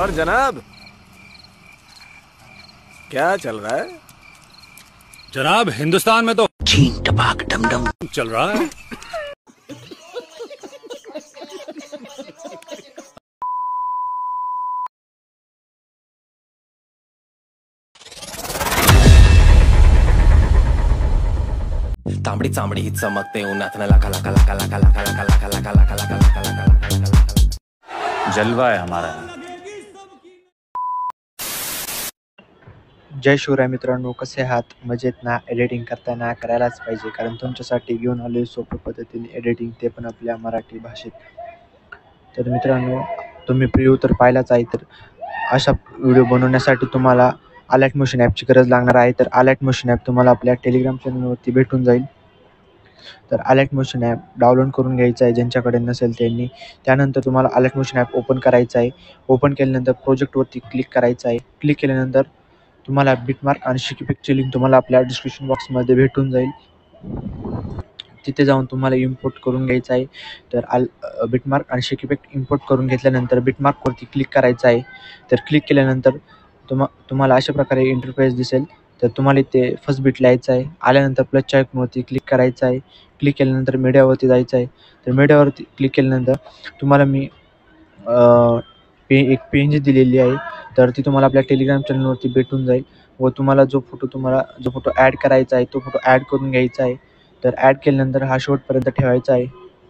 और जनाब, क्या चल रहा है? जनाब, हिंदुस्तान में तो चीन टपाक डम डम चल रहा है। तांबडी चांबडी ही चमकते उन्हातनं लाखा लाखा लाखा लाखा लाखा लाखा लाखा लाखा लाखा लाखा लाखा लाखा लाखा जलवा है हमारा। जय शिवराय मित्रांनो, कसे आहात? मजेत ना? एडिटिंग करताना करायलाच पाहिजे, कारण तुमच्यासाठी घेऊन आलोय सोप्या पद्धतीने एडिटिंग, ते पण आपल्या मराठी भाषेत. तर मित्रांनो, तुम्ही प्रिव्ह्यू तर पाहिलाच आहे. तर अशा व्हिडिओ बनवण्यासाठी तुम्हाला अलर्ट मोशन ॲपची गरज लागणार आहे. तर अलर्ट मोशन ॲप तुम्हाला आपल्या टेलिग्राम चॅनलवरती भेटून जाईल. तर अलर्ट मोशन ॲप डाउनलोड करून घ्यायचं आहे ज्यांच्याकडे नसेल त्यांनी. त्यानंतर तुम्हाला अलर्ट मोशन ॲप ओपन करायचं आहे. ओपन केल्यानंतर प्रोजेक्टवरती क्लिक करायचं आहे. क्लिक केल्यानंतर तुम्हाला बिटमार्क आणि शिकीपिकची लिंक तुम्हाला आपल्या डिस्क्रिप्शन बॉक्समध्ये भेटून जाईल. तिथे जाऊन तुम्हाला इम्पोर्ट करून घ्यायचं आहे. तर बिटमार्क आणि शिकीपिक इम्पोर्ट करून घेतल्यानंतर बिटमार्कवरती क्लिक करायचं आहे. तर क्लिक केल्यानंतर तुम्हाला अशा प्रकारे इंटरफेस दिसेल. तर तुम्हाला इथे फर्स्ट बिट लिहायचं आहे. आल्यानंतर प्लसच्या आयकॉनवरती क्लिक करायचं आहे. क्लिक केल्यानंतर मीडियावरती जायचं आहे. तर मीडियावरती क्लिक केल्यानंतर तुम्हाला मी एक पेज दिलेली आहे. तर ती तुम्हाला आपल्या टेलिग्राम चॅनलवरती भेटून जाईल. व तुम्हाला जो फोटो ॲड करायचा आहे तो फोटो ॲड करून घ्यायचा आहे. तर ॲड केल्यानंतर हा शेवटपर्यंत ठेवायचा आहे.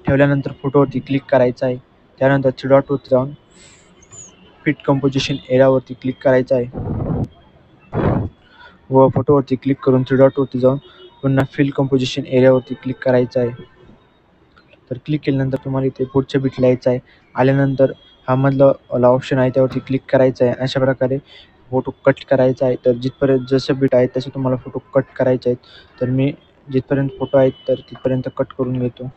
ठेवल्यानंतर फोटोवरती क्लिक करायचं आहे. त्यानंतर थ्री डॉटवरती जाऊन फिट कंपोजिशन एरियावरती क्लिक करायचं आहे व फोटोवरती क्लिक करून थ्री डॉटवरती जाऊन पुन्हा फिल कंपोजिशन एरियावरती क्लिक करायचं आहे. तर क्लिक केल्यानंतर तुम्हाला इथे पुढच्या बिट लिहायचं आहे. आल्यानंतर हा मधला ऑप्शन आहे त्यावरती क्लिक करायचं आहे. अशा प्रकारे फोटो कट करायचा आहे. तर जिथपर्यंत जसं बिट आहे तसे तुम्हाला फोटो कट करायचे आहेत. तर मी जिथपर्यंत फोटो आहेत तर तिथपर्यंत कट करून घेतो.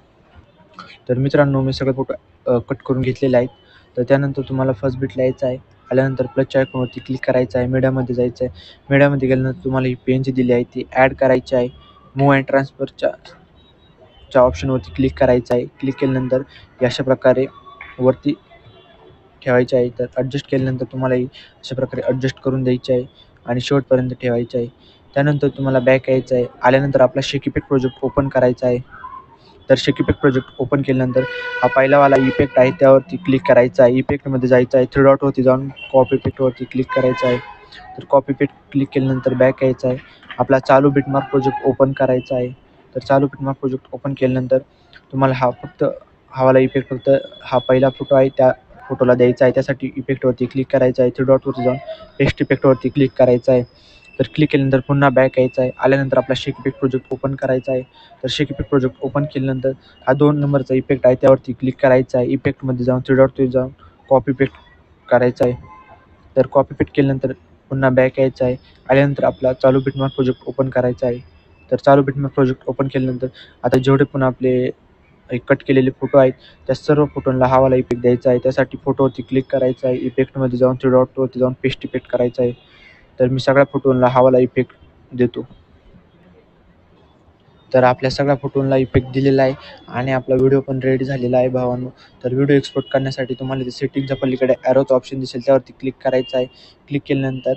तर मित्रांनो, मी सगळे फोटो कट करून घेतलेले आहेत. तर त्यानंतर तुम्हाला फर्स्ट बिट लिहायचं आहे. आल्यानंतर प्लसच्या आयकॉनवरती क्लिक करायचं आहे. मीडियामध्ये जायचं आहे. मीडियामध्ये गेल्यानंतर तुम्हाला ही पेन जी दिली आहे ती ॲड करायची आहे. मूव्ह अँड ट्रान्सफरच्या ऑप्शनवरती क्लिक करायचं आहे. क्लिक केल्यानंतर अशा प्रकारे वरती ठेवायचे आहे. तर ॲडजस्ट केल्यानंतर तुम्हाला ही अशा प्रकारे ॲडजस्ट करून द्यायची आहे आणि शेवटपर्यंत ठेवायचे आहे. त्यानंतर तुम्हाला बॅक यायचं आहे. आल्यानंतर आपला शिकीपिक प्रोजेक्ट ओपन करायचा आहे. तर शिकीपिक प्रोजेक्ट ओपन केल्यानंतर हा पहिलावाला इफेक्ट आहे त्यावरती क्लिक करायचा आहे. इफेक्टमध्ये जायचं आहे. थ्री डॉटवरती जाऊन कॉपी इफेक्टवरती क्लिक करायचं आहे. तर कॉपी इफेक्ट क्लिक केल्यानंतर बॅक यायचं आहे. आपला चालू बिटमार्क प्रोजेक्ट ओपन करायचा आहे. तर चालू बिटमार्क प्रोजेक्ट ओपन केल्यानंतर तुम्हाला हा वाला इफेक्ट फक्त हा पहिला फोटो आहे त्या फोटोला द्यायचा आहे. त्यासाठी इफेक्टवरती क्लिक करायचं आहे. थ्री डॉटवरती जाऊन पेस्ट इफेक्टवरती क्लिक करायचं आहे. तर क्लिक केल्यानंतर पुन्हा बॅक यायचं आहे. आल्यानंतर आपला शेकीपिक प्रोजेक्ट ओपन करायचा आहे. तर शेकीपिक प्रोजेक्ट ओपन केल्यानंतर हा 2 नंबरचा इफेक्ट आहे त्यावरती क्लिक करायचा आहे. इफेक्टमध्ये जाऊन थ्री डॉटवरती जाऊन कॉपी पेस्ट करायचा आहे. तर कॉपी पेस्ट केल्यानंतर पुन्हा बॅक यायचं आहे. आल्यानंतर आपला चालू बिटमार्क प्रोजेक्ट ओपन करायचा आहे. तर चालू बिटमार्क प्रोजेक्ट ओपन केल्यानंतर आता जेवढे पण आपले कट केलेले फोटो आहेत त्या सर्व फोटोंना हा वाला इफेक्ट द्यायचा आहे. त्यासाठी फोटोवरती क्लिक करायचं आहे. इफेक्टमध्ये जाऊन थ्री डॉटवरती जाऊन पेस्ट इफेक्ट करायचा आहे. तर मी सगळ्या फोटोंना हा वाला इफेक्ट देतो. तर आपल्या सगळ्या फोटोंना इफेक्ट दिलेला आहे आणि आपला व्हिडिओ पण रेडी झालेला आहे भावांनो. तर व्हिडिओ एक्सपोर्ट करण्यासाठी तुम्हाला इथे सेटिंगच्या पलीकडे ॲरोचा ऑप्शन दिसेल त्यावरती क्लिक करायचं आहे. क्लिक केल्यानंतर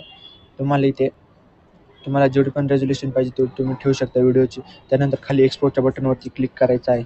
तुम्हाला जेवढी पण रेझोल्यूशन पाहिजे तेवढी तुम्ही ठेवू शकता व्हिडिओची. त्यानंतर खाली एक्सपोर्टच्या बटनवरती क्लिक करायचं आहे.